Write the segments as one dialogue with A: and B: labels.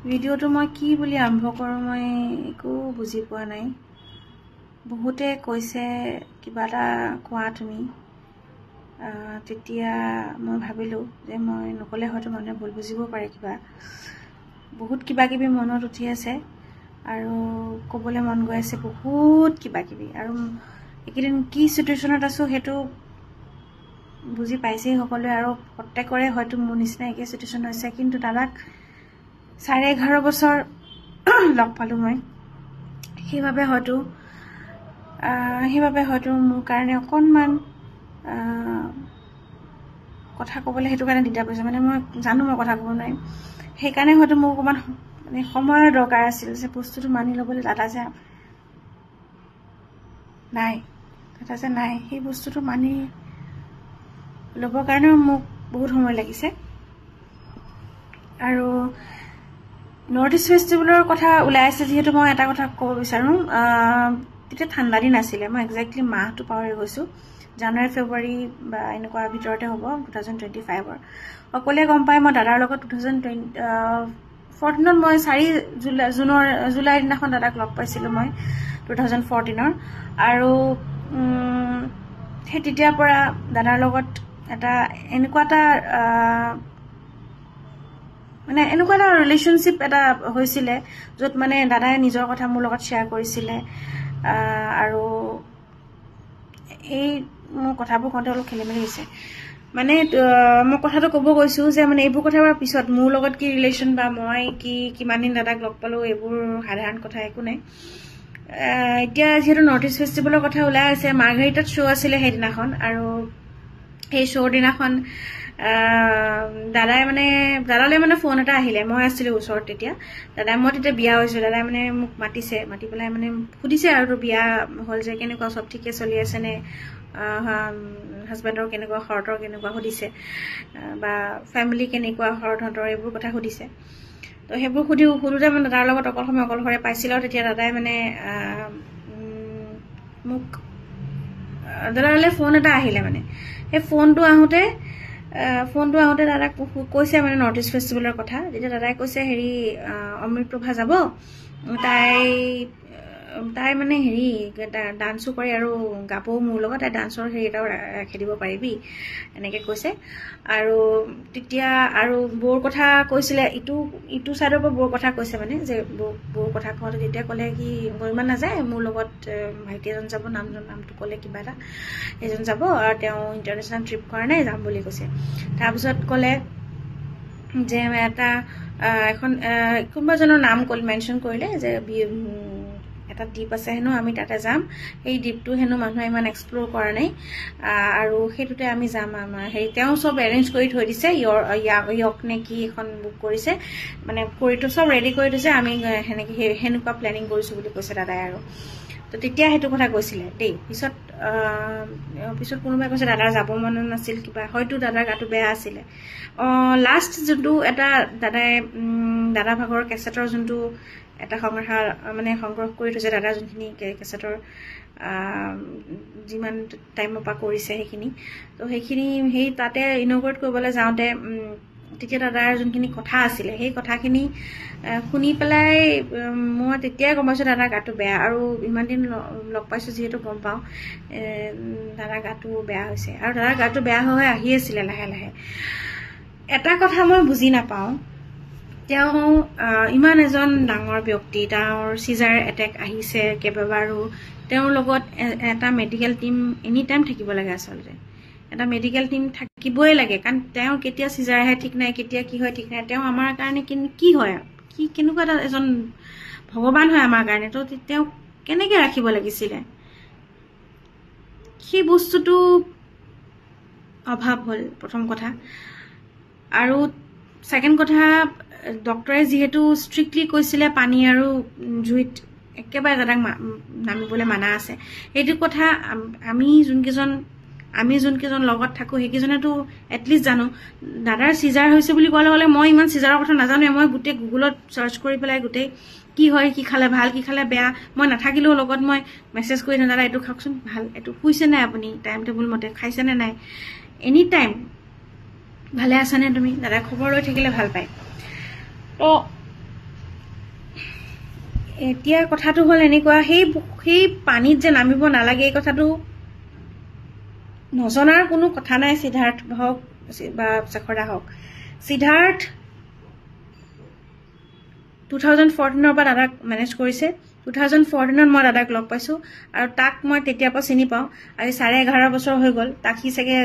A: ভিডিঅ'টো মই কি বুলি আৰম্ভ কৰোঁ মই একো বুজি পোৱা নাই। বহুতে কৈছে কিবা এটা কোৱা তুমি। তেতিয়া মই ভাবিলোঁ যে মই নকলে হয়তো মানুহে ভুল বুজিব পাৰে কিবা। বহুত কিবা কিবি মনত উঠি আছে আৰু ক'বলৈ মন গৈ আছে বহুত কিবা কিবি। আৰু এইকেইদিন কি চিটুৱেশ্যনত আছোঁ সেইটো বুজি পাইছেই সকলোৱে, আৰু প্ৰত্যেকৰে হয়তো মোৰ নিচিনা একেই চিটুৱেশ্যন হৈছে। কিন্তু দাদাক 11.5 বছৰ লগ পালোঁ মই। সেইবাবে হয়তো মোৰ কাৰণে অকণমান কথা ক'বলৈ সেইটো কাৰণে দিগদাৰ পাইছোঁ। মানে মই জানো মই কথা ক'ব নোৱাৰিম, সেইকাৰণে হয়তো মোক অকণমান মানে সময়ৰ দৰকাৰ আছিল যে বস্তুটো মানি ল'বলৈ। দাদা যে নাই সেই বস্তুটো মানি ল'বৰ কাৰণেও মোক বহুত সময় লাগিছে। আৰু নৰ্থ ইষ্ট ফেষ্টিভেলৰ কথা ওলাই আছে যিহেতু মই এটা কথা ক'ব বিচাৰোঁ। তেতিয়া ঠাণ্ডা দিন আছিলে, মই একজেক্টলি মাহটো পাহৰি গৈছোঁ। জানুৱাৰী ফেব্ৰুৱাৰী বা এনেকুৱা ভিতৰতে হ'ব 2025। সকলোৱে গম পায় মই দাদাৰ লগত 2014 মই 4 জুলাই দিনাখন দাদাক লগ পাইছিলোঁ মই 2014। আৰু সেই তেতিয়াৰ পৰা দাদাৰ লগত এনেকুৱা এটা ৰিলেশ্যনশ্বিপ এটা হৈছিলে য'ত মানে দাদাই নিজৰ কথা মোৰ লগত শ্বেয়াৰ কৰিছিলে। আৰু এই মোৰ কথাবোৰ কওঁতে অলপ খেলি মেলি হৈছে। মানে মই কথাটো ক'ব গৈছোঁ যে মানে এইবোৰ কথাৰ পিছত মোৰ লগত কি ৰিলেশ্যন বা মই কিমান দিন দাদাক লগ পালোঁ এইবোৰ সাধাৰণ কথা, একো নাই। এতিয়া যিহেতু নৰ্থ ইষ্ট ফেষ্টিভেলৰ কথা ওলাই আছে, মাৰ্ঘেৰিটাত শ্ব' আছিলে সেইদিনাখন। আৰু সেই শ্বৰ দিনাখন দাদালৈ মানে ফোন এটা আহিলে। মই আছিলোঁ ওচৰত তেতিয়া। মই তেতিয়া বিয়া হৈছোঁ। দাদাই মানে মোক মাতি পেলাই মানে সুধিছে আৰু তোৰ বিয়া হ'ল যে কেনেকুৱা, চব ঠিকে চলি আছেনে, হাজবেণ্ডৰ কেনেকুৱা, শৰতৰ কেনেকুৱা সুধিছে, বা ফেমিলি কেনেকুৱা শৰতহঁতৰ, এইবোৰ কথা সুধিছে। তো সেইবোৰ সুধোতে মানে দাদাৰ লগত অকলশৰে পাইছিল। আৰু তেতিয়া দাদাই মানে মোক দাদালৈ ফোন এটা আহিলে। মানে সেই ফোনটো আহোঁতে দাদাক কৈছে মানে নৰ্থ ইষ্ট ফেষ্টিভেলৰ কথা। তেতিয়া দাদাই কৈছে হেৰি অমৃতপ্ৰভা যাব, তাই মানে হেৰি ডান্সো কৰে আৰু গাবও মোৰ লগত, তাই ডান্সৰ হেৰি এটাও ৰাখি দিব পাৰিবি, এনেকৈ কৈছে। আৰু তেতিয়া আৰু বৌৰ কথা কৈছিলে, ইটো ছাইডৰ পৰা বৌৰ কথা কৈছে মানে যে বৌৰ কথা কওঁতে তেতিয়া ক'লে কি ইমান নাযায়, মোৰ লগত ভাইটি এজন যাব, নামটো ক'লে কিবা এটা, এজন যাব আৰু তেওঁ ইণ্টাৰনেশ্যনেল ট্ৰিপ কৰা নাই, যাম বুলি কৈছে। তাৰপিছত ক'লে যে কোনোবা এজনৰ নাম মেনশ্যন কৰিলে যে এটা দ্বীপ আছে হেনো, আমি তাতে যাম। সেই দ্বীপটো হেনো মানুহে ইমান এক্সপ্ল'ৰ কৰা নাই, আৰু সেইটোতে আমি যাম। হেৰি তেওঁ চব এৰেঞ্জ কৰি থৈ দিছে, য়ক নে কি এখন বুক কৰিছে, মানে চব ৰেডি কৰি থৈছে, আমি সেনেকুৱা প্লেনিং কৰিছোঁ বুলি কৈছে দাদাই। আৰু তো তেতিয়া সেইটো কথা কৈছিলে দেই। পিছত কোনোবাই কৈছে দাদাৰ যাব মন নাছিল, কিবা হয়তো দাদাৰ গাটো বেয়া আছিলে। লাষ্ট যোনটো এটা দাদা ভাগৰ কেছেটৰ যোনটো এটা সংগ্ৰহ কৰি থৈছে, দাদা যোনখিনি কেছেটৰ যিমান টাইমৰ পৰা কৰিছে সেইখিনি, তো সেই তাতে ইনগ্ৰেট কৰিবলৈ যাওঁতে তেতিয়া দাদাৰ যোনখিনি কথা আছিলে, সেই কথাখিনি শুনি পেলাই মই তেতিয়াই গম পাইছোঁ দাদাৰ গাটো বেয়া। আৰু ইমান দিন লগ পাইছোঁ যিহেতু গম পাওঁ দাদাৰ গাটো বেয়া হৈছে। আৰু দাদাৰ গাটো বেয়া হৈ আহি আছিলে লাহে লাহে। এটা কথা মই বুজি নাপাওঁ, তেওঁ ইমান এজন ডাঙৰ ব্যক্তি, তেওঁৰ চিজাৰ এটেক আহিছে কেইবাবাৰো, তেওঁৰ লগত এটা মেডিকেল টিম এনি টাইম থাকিব লাগে। আচলতে এটা মেডিকেল টিম থাকিবই লাগে, কাৰণ তেওঁৰ কেতিয়া চিজাৰ আহে ঠিক নাই, কেতিয়া কি হয় ঠিক নাই। তেওঁ আমাৰ কাৰণে কি হয়, কেনেকুৱা এজন ভগৱান হয় আমাৰ কাৰণে। তো তেওঁ কেনেকৈ ৰাখিব লাগিছিলে, সেই বস্তুটো অভাৱ হ'ল প্ৰথম কথা। আৰু ছেকেণ্ড কথা, ডক্টৰে যিহেতু ষ্ট্ৰিক্টলি কৈছিলে পানী আৰু জুইত একেবাৰে দাদাক নামিবলৈ মানা আছে, সেইটো কথা আমি যোনকেইজন লগত থাকোঁ সেইকেইজনেতো এটলিষ্ট জানো। দাদাৰ চিজাৰ হৈছে বুলি কোৱাৰ লগে মই ইমান চিজাৰৰ কথা নাজানোৱে। মই গোটেই গুগলত চাৰ্চ কৰি পেলাই গোটেই কি হয়, কি খালে ভাল, কি খালে বেয়া, মই নাথাকিলেও লগত মই মেছেজ কৰি দিওঁ, দাদা এইটো খাওকচোন, ভাল, এইটো শুইছে নাই আপুনি, টাইম টেবুল মতে খাইছেনে নাই, এনি টাইম ভালে আছানে তুমি, দাদাই খবৰ লৈ থাকিলে ভাল পায়। তো এতিয়া কথাটো হ'ল এনেকুৱা, সেই পানীত যে নামিব নালাগে এই কথাটো নজনাৰ কোনো কথা নাই। সিদ্ধাৰ্থ হওক বা শেখৰ দা হওক, সিদ্ধাৰ্থ 2014 পৰা দাদাক মেনেজ কৰিছে। 2014 মই দাদাক লগ পাইছোঁ আৰু তাক মই তেতিয়াৰ পৰা চিনি পাওঁ। আজি 11.5 বছৰ হৈ গ'ল। তাক সি চাগে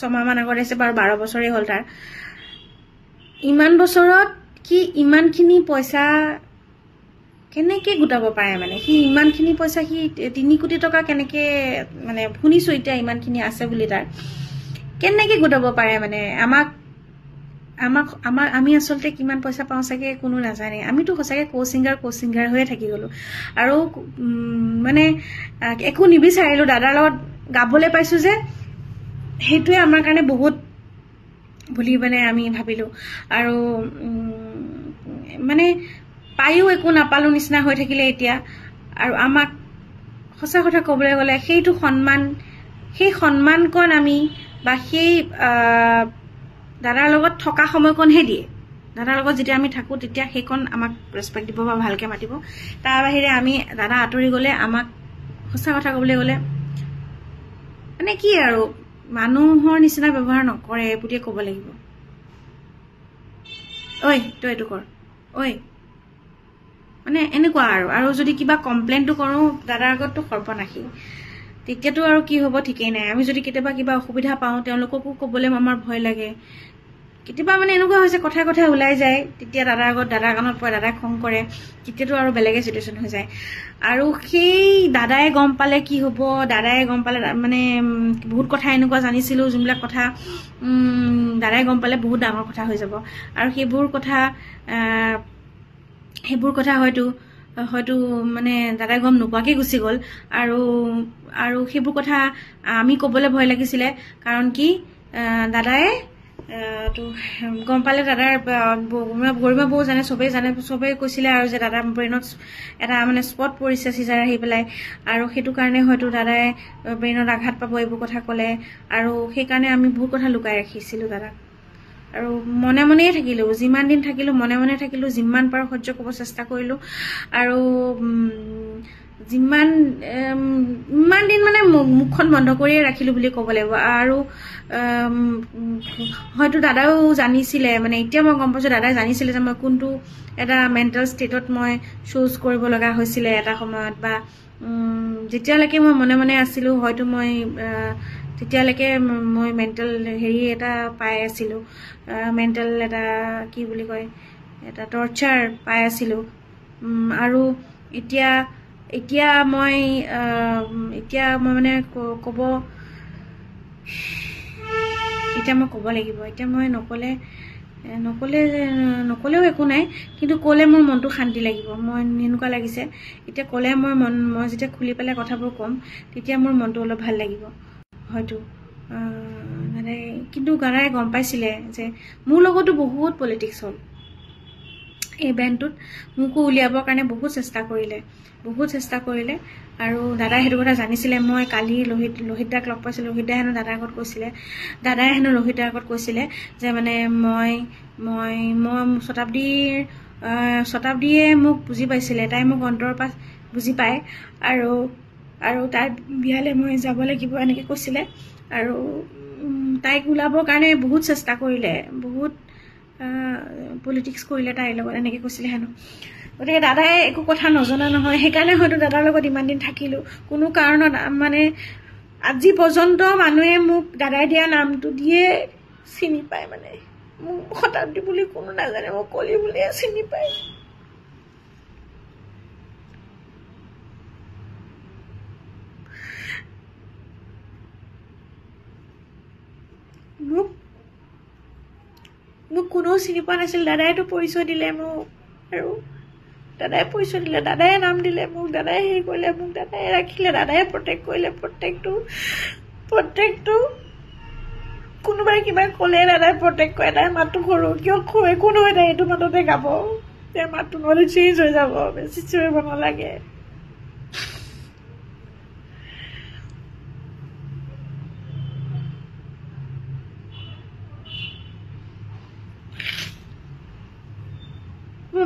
A: 6 মাহমান আগত আহিছে, বাৰু 12 বছৰেই হ'ল তাৰ। ইমান বছৰত সি ইমানখিনি পইচা কেনেকৈ গোটাব পাৰে? মানে সি ইমানখিনি পইচা, সি 3 কোটি টকা কেনেকৈ, মানে শুনিছোঁ এতিয়া ইমানখিনি আছে বুলি, তাৰ কেনেকৈ গোটাব পাৰে? মানে আমি আচলতে কিমান পইচা পাওঁ চাগে কোনো নাজানে। আমিতো সঁচাকৈ কচিংগাৰ হৈয়ে থাকি গ'লোঁ আৰু মানে একো নিবিচাৰিলোঁ। দাদাৰ লগত গাবলৈ পাইছোঁ যে, সেইটোৱে আমাৰ কাৰণে বহুত বুলি মানে আমি ভাবিলোঁ। আৰু মানে পায়ো একো নাপালোঁ নিচিনা হৈ থাকিলে এতিয়া। আৰু আমাক সঁচা কথা ক'বলৈ গ'লে সেইটো সেই সন্মানকণ আমি বা সেই দাদাৰ লগত থকা সময়কণহে দিয়ে। দাদাৰ লগত যেতিয়া আমি থাকোঁ তেতিয়া সেইকণ আমাক ৰেচপেক্ট দিব বা ভালকৈ মাতিব। তাৰ বাহিৰে আমি দাদা আঁতৰি গ'লে আমাক সঁচা কথা ক'বলৈ গ'লে মানে কি আৰু মানুহৰ নিচিনা ব্যৱহাৰ নকৰে বুলিয়ে ক'ব লাগিব। ঐ তই এইটো কৰ, ঐ, মানে এনেকুৱা আৰু যদি কিবা কমপ্লেইনটো কৰোঁ দাদাৰ আগততো সৰ্বনাশী। তেতিয়াতো আৰু কি হ'ব ঠিকেই নাই। আমি যদি কেতিয়াবা কিবা অসুবিধা পাওঁ তেওঁলোককো ক'বলৈ আমাৰ ভয় লাগে। কেতিয়াবা মানে এনেকুৱা হৈছে কথাই ওলাই যায়, তেতিয়া দাদাৰ আগত দাদাৰ কাণত পৰে, দাদাই খং কৰে, তেতিয়াতো আৰু বেলেগে চিটুৱেশ্যন হৈ যায়। আৰু সেই দাদাই গম পালে কি হ'ব, দাদাই গম পালে মানে বহুত কথা এনেকুৱা জানিছিলোঁ যোনবিলাক কথা দাদাই গম পালে বহুত ডাঙৰ কথা হৈ যাব। আৰু সেইবোৰ কথা হয়তো মানে দাদাই গম নোপোৱাকৈ গুচি গ'ল। আৰু সেইবোৰ কথা আমি ক'বলৈ ভয় লাগিছিলে। কাৰণ কি দাদাই তো গম পালে, দাদাৰ গৰিমা বৌ জানে, চবেই কৈছিলে আৰু যে দাদাৰ ব্ৰেইনত এটা মানে স্পট পৰিছে চিজাৰ আহি পেলাই। আৰু সেইটো কাৰণে হয়তো দাদাই ব্ৰেইনত আঘাত পাব এইবোৰ কথা ক'লে। আৰু সেইকাৰণে আমি বহুত কথা লুকাই ৰাখিছিলোঁ দাদাক। আৰু মনেই থাকিলোঁ, যিমান দিন থাকিলোঁ মনে থাকিলোঁ, যিমান পাৰোঁ সহ্য কৰিব চেষ্টা কৰিলোঁ। আৰু ইমান দিন মানে মুখখন বন্ধ কৰিয়ে ৰাখিলোঁ বুলি ক'ব লাগিব। আৰু হয়তো দাদাও জানিছিলে, মানে এতিয়া মই গম পাইছোঁ দাদাই জানিছিলে যে মই কোনটো এটা মেণ্টেল ষ্টেটত মই শ্ব'জ কৰিব লগা হৈছিলে এটা সময়ত, বা যেতিয়ালৈকে মই মনে আছিলোঁ হয়তো মই তেতিয়ালৈকে মই মেণ্টেল হেৰি এটা পাই আছিলোঁ, মেণ্টেল এটা কি বুলি কয়, এটা টৰ্চাৰ পাই আছিলোঁ। আৰু এতিয়া মই মানে ক'ব লাগিব। এতিয়া মই নক'লেও একো নাই, কিন্তু ক'লে মোৰ মনটো শান্তি লাগিব। মই এনেকুৱা লাগিছে এতিয়া ক'লে মই যেতিয়া খুলি পেলাই কথাবোৰ ক'ম তেতিয়া মোৰ মনটো অলপ ভাল লাগিব হয়তো। কিন্তু দাদাই গম পাইছিলে যে মোৰ লগতো বহুত পলিটিক্স হ'ল। এই বেণ্ডটোত মোকো উলিয়াবৰ কাৰণে বহুত চেষ্টা কৰিলে। আৰু দাদাই সেইটো কথা জানিছিলে। মই কালি লোহিত দাক লগ পাইছিলোঁ। লোহিত দাই হেনো দাদাৰ আগত কৈছিলে যে মানে মই শতাব্দীয়ে মোক বুজি পাইছিলে, তাই মোক অন্তৰৰ পৰা বুজি পায়। আৰু তাই বিয়ালৈ মই যাব লাগিব এনেকৈ কৈছিলে। আৰু তাইক ওলাবৰ কাৰণে বহুত চেষ্টা কৰিলে, বহুত পলিটিক্স কৰিলে তাইৰ লগত, এনেকৈ কৈছিলে হেনো। গতিকে দাদাই একো কথা নজনা নহয়, সেইকাৰণে হয়তো দাদাৰ লগত ইমান দিন থাকিলোঁ। কোনো কাৰণত মানে আজি পৰ্যন্ত মানুহে মোক দাদাই দিয়া নামটো দিয়ে চিনি পায়। মানে মোক শতাব্দী বুলি কোনো নাজানে, মোক কলি বুলিয়ে চিনি পায়। মোক কোনেও চিনি পোৱা নাছিল। দাদাইতো পৰিচয় দিলে মোক, আৰু দাদাই পৰিচয় দিলে, দাদাই নাম দিলে মোক, দাদাই হেৰি কৰিলে, মোক দাদাই ৰাখিলে, দাদাই প্ৰটেক্ট কৰিলে। প্ৰত্যেকটো কোনোবাই কিবা ক'লে দাদাই প্ৰটেক্ট কৰে। তাইৰ মাতটো সৰু, কিয় একো নহয়, তাই এইটো মাততে গাব, তাইৰ মাতটো নহ'লে চেঞ্জ হৈ যাব, বেছি চিঞৰিব নালাগে।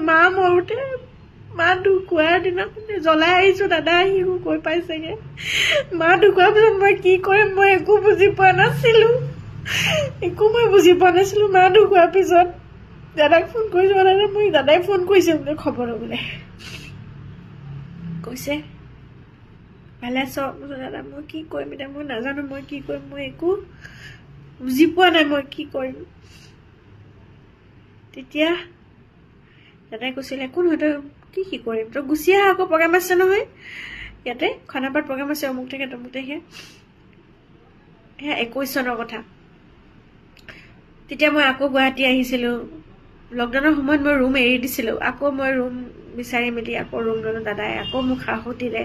A: মা মৰোতে মা ঢুকুৱাৰ দিনাখনে জ্বলাই আহিছো দাদা আহি কৈ পাইছেগে মা ঢুকুৱাৰ পিছত মই কি কৰিম মই একো বুজি পোৱা নাছিলো মা ঢুকুৱাৰ পিছত দাদাক ফোন কৰিছো দাদাই ফোন কৰিছে বোলে খবৰ ল'বলৈ কৈছে ভালে আছ দাদা মই কি কৰিম এতিয়া মই নাজানো মই কি কৰিম মই একো বুজি পোৱা নাই মই কি কৰিম তেতিয়া দাদাই কৈছিলে কোন হয় তই কি কৰিম তই গুচি আহ আকৌ প্ৰগ্ৰাম আছে নহয় ইয়াতে খানাপাৰাত প্ৰগ্ৰাম আছে অমুক থাকে তমুক থাকে সেয়া 21 চনৰ কথা তেতিয়া মই আকৌ গুৱাহাটী আহিছিলোঁ লকডাউনৰ সময়ত মই ৰুম এৰি দিছিলোঁ আকৌ মই ৰুম বিচাৰি মেলি আকৌ ৰুম ল'লোঁ দাদাই আকৌ মোক সাহস দিলে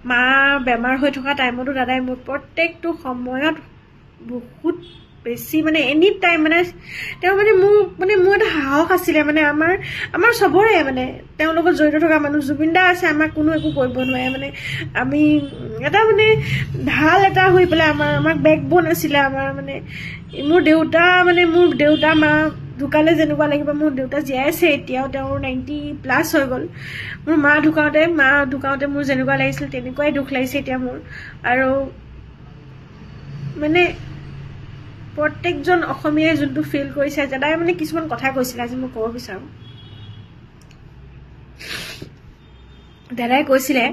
A: মা বেমাৰ হৈ থকা টাইমতো দাদাই মোক প্ৰত্যেকটো সময়ত বহুত বেছি মানে এনি টাইম মানে তেওঁ মানে মোৰ এটা সাহস আছিলে মানে আমাৰ চবৰে মানে তেওঁৰ লগত জড়িত থকা মানুহ জুবিন দা আছে আমাক কোনো একো কৰিব নোৱাৰে মানে আমি এটা মানে ভাল এটা হৈ পেলাই আমাক বেকবোন আছিলে আমাৰ মানে মোৰ দেউতা মা ঢুকালে যেনেকুৱা লাগিব মোৰ দেউতা জীয়াই আছে এতিয়াও তেওঁৰ 90+ হৈ গ'ল মোৰ মা ঢুকাওঁতে মোৰ যেনেকুৱা লাগিছিল তেনেকুৱাই দুখ লাগিছে এতিয়া মোৰ আৰু মানে প্ৰত্যেকজন অসমীয়াই যোনটো ফিল কৰিছে দাদাই মানে কিছুমান কথা কৈছিলে আজি মই ক'ব বিচাৰোঁ দাদাই কৈছিলে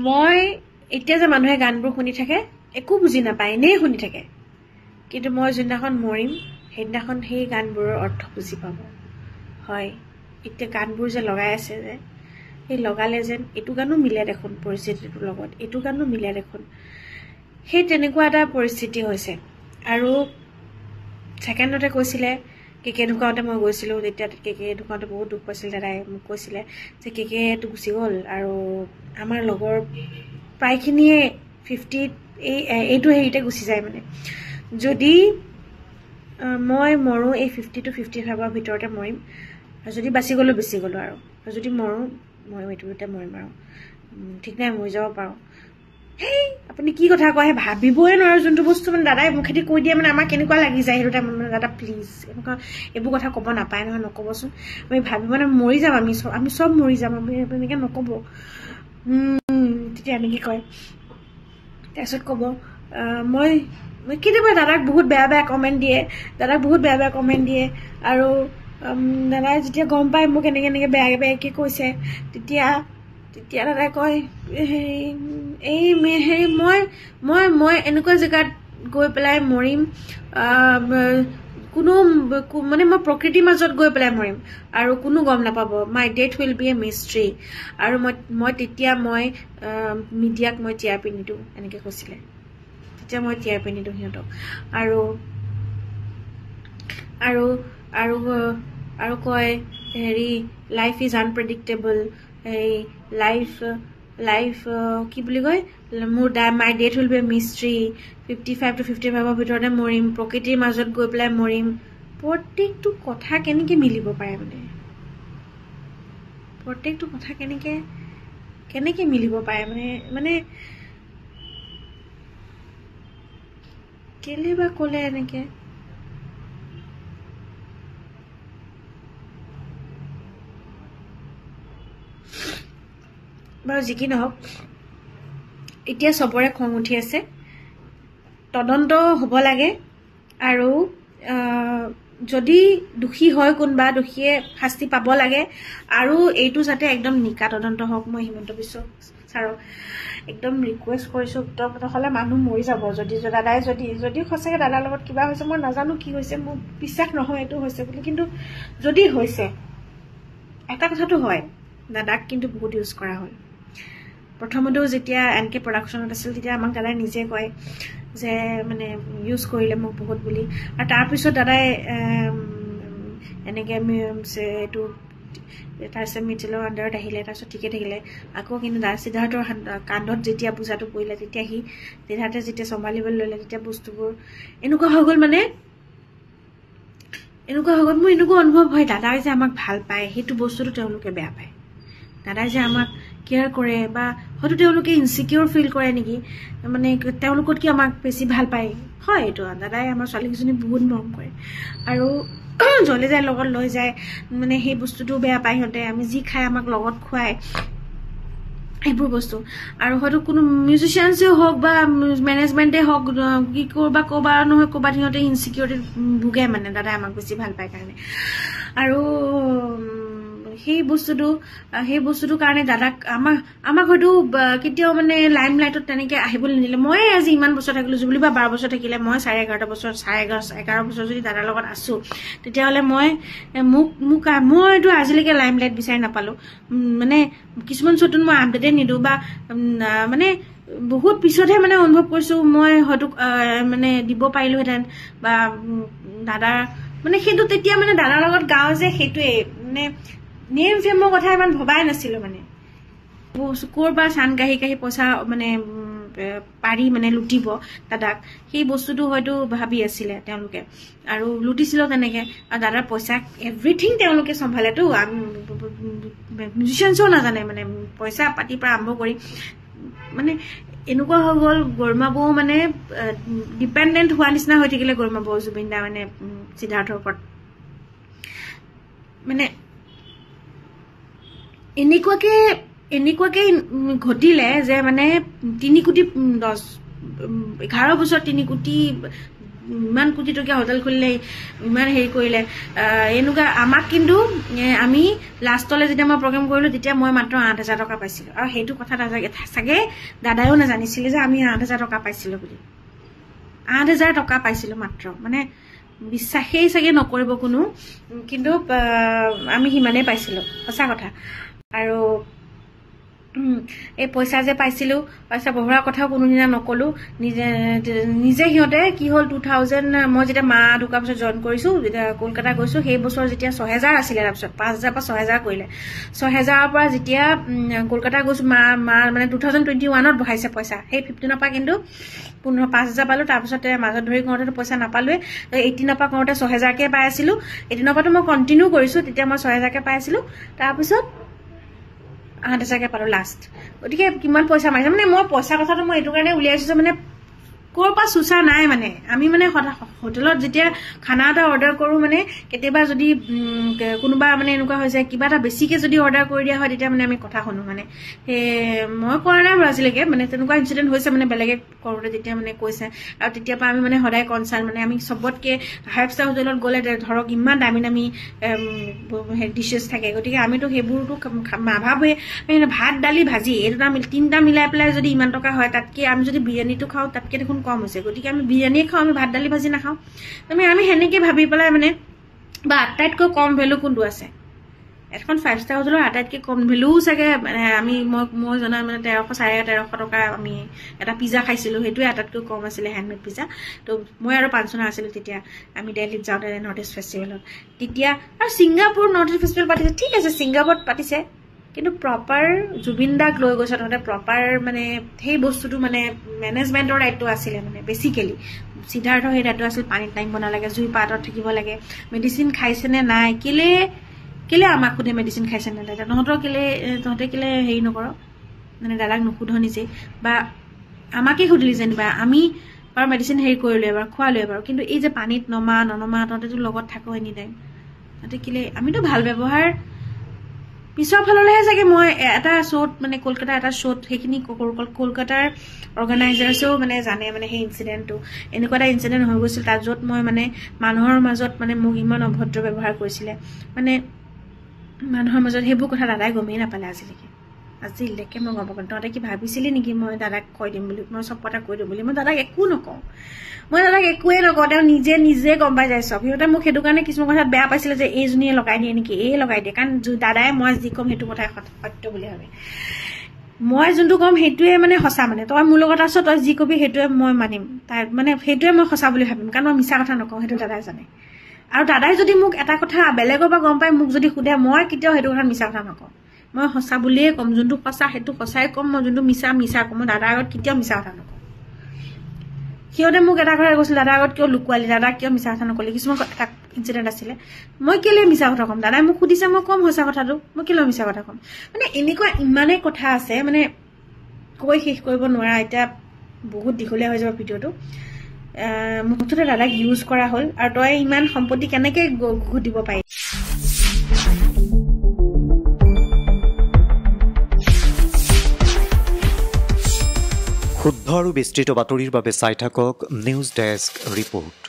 A: মই এতিয়া যে মানুহে গানবোৰ শুনি থাকে একো বুজি নাপায় এনেই শুনি থাকে কিন্তু মই যোনদিনাখন মৰিম সেইদিনাখন সেই গানবোৰৰ অৰ্থ বুজি পাব হয় এতিয়া গানবোৰ যে লগাই আছে যে সেই লগালে যেন এইটো গানো মিলে দেখোন পৰিস্থিতিটোৰ লগত এইটো গানো মিলে দেখোন সেই তেনেকুৱা এটা পৰিস্থিতি হৈছে আৰু ছেকেণ্ডতে কৈছিলে কেকে ঢুকাওঁতে মই গৈছিলোঁ তেতিয়া কেকে ঢুকাওঁতে বহুত দুখ পাইছিল দাদাই মোক কৈছিলে যে কেকেটো গুচি গ'ল আৰু আমাৰ লগৰ প্ৰায়খিনিয়ে 50 এইটো হেৰিতে গুচি যায় মানে যদি মই মৰোঁ এই 50 to 55ৰ ভিতৰতে মৰিম আৰু যদি বাচি গ'লোঁ আৰু যদি মৰিম এইটোতে মৰিম আৰু ঠিক নাই মৰি যাব পাৰোঁ হেই আপুনি কি কথা কয় ভাবিবই নোৱাৰো যোনটো বস্তু মানে দাদাই মুখেদি কৈ দিয়ে মানে আমাৰ কেনেকুৱা লাগি যায় সেইটো টাইমত মানে দাদা প্লিজ এনেকুৱা এইবোৰ কথা ক'ব নাপায় নহয় নক'বচোন আমি ভাবি মানে মৰি যাম আমি চব মৰি যাম আমি এনেকৈ নক'ব তেতিয়া এনেকৈ কয় তাৰপিছত ক'ব মই কেতিয়াবা দাদাক বহুত বেয়া কমেণ্ট দিয়ে আৰু দাদাই যেতিয়া গম পায় মোক এনেকৈ বেয়াকৈ কৈছে তেতিয়া দাদাই কয় হেৰি মই এনেকুৱা জেগাত গৈ পেলাই মৰিম কোনো মানে মই প্ৰকৃতিৰ মাজত গৈ পেলাই মৰিম আৰু কোনো গম নাপাব মাই ডেথ উইল বি এ মিষ্ট্ৰি আৰু মই তেতিয়া মিডিয়াক মই টিআৰপি নিদিওঁ এনেকৈ কৈছিলে তেতিয়া মই টিআৰপি নিদিওঁ সিহঁতক আৰু কয় হেৰি লাইফ ইজ আনপ্ৰেডিক্টেবল এই লাইফ কি বুলি কয় মোৰ my death will be a mystery 55 to 55ৰ ভিতৰতে মৰিম প্ৰকৃতিৰ মাজত গৈ পেলাই মৰিম প্ৰত্যেকটো কথা কেনেকৈ মিলিব পাৰে প্ৰত্যেকটো কথা কেনেকৈ মিলিব পাৰে মানে কেলে বা ক'লে এনেকৈ বাৰু যি কি নহওক এতিয়া চবৰে খং উঠি আছে তদন্ত হ'ব লাগে আৰু যদি দোষী হয় কোনোবা দোষীয়ে শাস্তি পাব লাগে আৰু এইটো যাতে একদম নিকা তদন্ত হওক মই হিমন্ত বিশ্ব ছাৰক একদম ৰিকুৱেষ্ট কৰিছোঁ নহ'লে মানুহ মৰি যাব দাদাই যদি সঁচাকৈ দাদাৰ লগত কিবা হৈছে মই নাজানো কি হৈছে মোৰ বিশ্বাস নহয় এইটো হৈছে বুলি কিন্তু যদি হৈছে এটা কথাটো হয় দাদাক কিন্তু বহুত ইউজ কৰা হ'ল প্ৰথমতেও যেতিয়া এনকে প্ৰডাকশ্যনত আছিল তেতিয়া আমাক দাদাই নিজে কয় যে মানে ইউজ কৰিলে মোক বহুত বুলি আৰু তাৰপিছত দাদাই এনেকৈ এইটো তাৰপিছত মিডিলৰ আণ্ডাৰত আহিলে তাৰপিছত ঠিকে থাকিলে আকৌ কিন্তু সিদ্ধাৰ্থৰ কান্ধত যেতিয়া বোজাটো পৰিলে তেতিয়া সিদ্ধাৰ্থে যেতিয়া চম্ভালিবলৈ ল'লে তেতিয়া বস্তুবোৰ এনেকুৱা হৈ গ'ল মোৰ এনেকুৱা অনুভৱ হয় দাদাই যে আমাক ভাল পায় সেইটো বস্তুটো তেওঁলোকে বেয়া পায় দাদাই যে আমাক কেয়াৰ কৰে বা হয়তো তেওঁলোকে ইনচিকিউৰ ফিল কৰে নেকি মানে তেওঁলোকতকৈ আমাক বেছি ভাল পায় হয় এইটো দাদাই আমাৰ ছোৱালীকেইজনী বহুত মৰম কৰে আৰু জ্বলি যায় লগত লৈ যায় মানে সেই বস্তুটো বেয়া পায় সিহঁতে আমি যি খাই আমাক লগত খুৱায় এইবোৰ বস্তু আৰু হয়তো কোনো মিউজিচিয়ানছেও হওক বা মেনেজমেণ্টে হওক কি ক'ৰবাত নহয় ক'ৰবাত সিহঁতে ইনচিকিউৰিটিত ভোগে মানে দাদাই আমাক বেছি ভাল পায় কাৰণে আৰু সেই বস্তুটোৰ কাৰণে দাদাক আমাক হয়তো কেতিয়াও মানে লাইম লাইটত তেনেকৈ আহিবলৈ নিদিলে মই আজি ইমান বছৰ থাকিলোঁ জুবলি বা 12 বছৰ থাকিলে মই 11.5 বছৰ 11.5 বছৰ যদি দাদাৰ লগত আছোঁ তেতিয়াহ'লে মইতো আজিলৈকে লাইম লাইট বিচাৰি নাপালোঁ মানে কিছুমান শ্ব'টোত মই আপডেটে নিদিওঁ বা মানে বহুত পিছতহে মানে অনুভৱ কৰিছোঁ মই হয়তো মানে দিব পাৰিলোহেঁতেন বা দাদাৰ মানে সেইটো তেতিয়া মানে দাদাৰ লগত গাওঁ যে সেইটোৱে মানে নেম ফেমৰ কথা ইমান ভবাই নাছিলোঁ মানে ক'ৰ পৰা চান কাঢ়ি পইচা মানে পাৰি মানে লুটিব দাদাক সেই বস্তুটো হয়তো ভাবি আছিলে তেওঁলোকে আৰু লুটিছিলেও তেনেকৈ আৰু দাদাৰ পইচা এভৰিথিং তেওঁলোকে চম্ভালেতো মিউজিচিয়ানছেও নাজানে মানে পইচা পাতিৰ পৰা আৰম্ভ কৰি মানে এনেকুৱা হৈ গ'ল গৰিমা বৌ মানে ডিপেণ্ডেণ্ট হোৱা নিচিনা হৈ থাকিলে গৰিমা বৌ জুবিন দা মানে সিদ্ধাৰ্থৰ ওপৰত মানে এনেকুৱাকে ঘটিলে যে মানে 11 বছৰ 3 কোটি ইমান কোটি টকীয়া হোটেল খুলিলে ইমান হেৰি কৰিলে এনেকুৱা আমাক কিন্তু আমি লাষ্টলৈ যেতিয়া মই প্ৰগ্ৰেম কৰিলোঁ তেতিয়া মই মাত্ৰ 8,000 টকা পাইছিলোঁ আৰু সেইটো কথা চাগে দাদায়ো নাজানিছিলে যে আমি 8,000 টকা পাইছিলোঁ বুলি 8,000 টকা পাইছিলোঁ মাত্ৰ মানে বিশ্বাসেই চাগে নকৰিব কোনো কিন্তু আমি সিমানেই পাইছিলোঁ সঁচা কথা আৰু এই পইচা যে পাইছিলোঁ পইচা বহৰাৰ কথাও কোনোদিনা নকলোঁ নিজে সিহঁতে কি হ'ল 2000 মই যেতিয়া মা ঢুকাৰ পিছত জইন কৰিছোঁ যেতিয়া কলকাতা গৈছোঁ সেই বছৰ যেতিয়া 6,000 আছিলে তাৰপিছত 5,000 পৰা 6,000 কৰিলে 6,000ৰ পৰা যেতিয়া কলকাতা গৈছোঁ মা মানে 2021ত বঢ়াইছে পইচা সেই 15ৰ পৰা কিন্তু 5,000 পালোঁ তাৰপিছতে মাজত ধৰি কৰোঁতেতো পইচা নাপালোৱে 18ৰ পৰা কৰোঁতে 6,000কে পাই আছিলোঁ 18ৰ পৰাতো মই কণ্টিনিউ কৰিছোঁ তেতিয়া মই 6,000কে পাই আছিলোঁ তাৰপিছত 8,000কে পালোঁ লাষ্ট গতিকে কিমান পইচা মাৰিছে মানে মই পইচা কথাটো মই এইটো কাৰণে উলিয়াইছোঁ মানে ক'ৰ পৰা চোচা নাই মানে আমি মানে হোটেলত যেতিয়া খানা এটা অৰ্ডাৰ কৰোঁ মানে কেতিয়াবা যদি কোনোবা মানে এনেকুৱা হৈ যায় কিবা এটা বেছিকৈ যদি অৰ্ডাৰ কৰি দিয়া হয় তেতিয়া মানে আমি কথা শুনো মানে মই কৰা নাই বাৰু আজিলৈকে মানে তেনেকুৱা ইনচিডেণ্ট হৈছে মানে বেলেগে কৰোঁতে তেতিয়া মানে কৈছে আৰু তেতিয়াৰ পৰা আমি মানে সদায় কনচাৰ্ণ মানে আমি চবতকৈ 5 ষ্টাৰ হোটেলত গ'লে ধৰক ইমান দামী ডিছেছ থাকে গতিকে আমিতো সেইবোৰতো নাভাবোৱে ভাত দালি ভাজি এই তিনিটা মিলাই পেলাই যদি ইমান টকা হয় তাতকৈ আমি যদি বিৰিয়ানীটো খাওঁ তাতকৈ দেখোন কম হৈছে গতিকে আমি বিৰিয়ানীয়ে খাওঁ আমি ভাত দালি ভাজি নাখাওঁ আমি সেনেকৈ ভাবি পেলাই মানে বা আটাইতকৈ কম ভেলু কোনটো আছে এখন 5 ষ্টাৰ হোটেলৰ আটাইতকৈ কম ভেলুও চাগে মানে মই জনা মানে 1300 টকা আমি এটা পিজ্জা খাইছিলোঁ সেইটোৱে আটাইতকৈ কম আছিলে হেণ্ডমেড পিজ্জা তো মই আৰু 500 আছিলোঁ তেতিয়া আমি দিল্লীত যাওঁতে নৰ্থ ইষ্ট ফেষ্টিভেলত তেতিয়া আৰু ছিংগাপুৰ নৰ্থ ইষ্ট ফেষ্টিভেল পাতিছে ঠিক আছে ছিংগাপুৰত পাতিছে কিন্তু প্ৰপাৰ জুবিন দাক লৈ গৈছে তহঁতে প্ৰপাৰ মানে সেই বস্তুটো মানে মেনেজমেণ্টৰ দায়িত্ব আছিলে মানে বেছিকেলি সিদ্ধাৰ্থৰ সেই দায়িত্ব আছিল পানীত নামিব নালাগে জুই পাতত থাকিব লাগে মেডিচিন খাইছেনে নাই কেলে আমাক সোধে মেডিচিন খাইছে নে নাই তহঁতে কেলে হেৰি নকৰ মানে দাদাক নুসুধ নিজে বা আমাকেই সুধিলি যেনিবা আমি বাৰু মেডিচিন হেৰি কৰিলোঁ এবাৰ খোৱালোঁ এবাৰ কিন্তু এই যে পানীত নমা তহঁতেতো লগত থাকো এনি টাইম তহঁতে কেলে আমিতো ভাল ব্যৱহাৰ পিছৰ ফাললৈহে চাগে মই এটা শ্ব'ত মানে কলকাতা এটা শ্ব'ত সেইখিনি কলকাতাৰ অৰ্গেনাইজাৰ্ছেও মানে জানে মানে সেই ইনচিডেণ্টটো এনেকুৱা এটা ইনচিডেণ্ট হৈ গৈছিল তাত য'ত মই মানে মানুহৰ মাজত মানে মোক ইমান অভদ্ৰ ব্যৱহাৰ কৰিছিলে মানে মানুহৰ মাজত সেইবোৰ কথা দাদাই গমেই নাপালে আজিলৈকে মই গম পাওঁ তহঁতে কি ভাবিছিলি নেকি মই দাদাক কৈ দিম বুলি মই চব কথা কৈ দিম বুলি মই দাদাক একো নকওঁ একোৱে নকওঁ তেওঁ নিজে গম পাই যায় চব সিহঁতে মোক সেইটো কাৰণে কিছুমান কথাত বেয়া পাইছিলে যে এইজনীয়ে লগাই দিয়ে নেকি লগাই দিয়ে কাৰণ দাদাই মই যি ক'ম সেইটো কথাই সত্য বুলি ভাবে মই যোনটো ক'ম সেইটোৱে মানে সঁচা মানে তই মোৰ লগত আছ তই যি কবি সেইটোৱে মই মানিম তাই মানে সেইটোৱে মই সঁচা বুলি ভাবিম কাৰণ মই মিছা কথা নকওঁ সেইটো দাদাই জানে আৰু দাদাই যদি মোক এটা কথা বেলেগৰ পৰা গম পাই মোক যদি সোধে মই কেতিয়াও সেইটো কথা মিছা কথা নকওঁ মই সঁচা বুলিয়ে ক'ম যোনটো সঁচা সেইটো সঁচাই ক'ম মই যোনটো মিছা ক'ম মই দাদাৰ আগত কেতিয়াও মিছা কথা নকওঁ সিহঁতে মোক এটা কথা কৈছিল দাদাৰ আগত কিয় লুকুৱালি দাদাক কিয় মিছা কথা নকলি কিছুমান এটা ইনচিডেণ্ট আছিলে মই কেলে মিছা কথা ক'ম দাদাই মোক সুধিছে মই ক'ম সঁচা কথাটো মই কেলে মিছা কথা ক'ম মানে এনেকুৱা ইমানেই কথা আছে মানে কৈ শেষ কৰিব নোৱাৰা এতিয়া বহুত দীঘলীয়া হৈ যাব ভিডিঅ'টো মুঠতে দাদাক ইউজ কৰা হ'ল আৰু তই ইমান সম্পত্তি কেনেকে ঘটিব পাৰি
B: শুদ্ধ আৰু বিস্তৃত বাতৰিৰ বাবে চাই থাকক নিউজ ডেস্ক ৰিপোৰ্ট।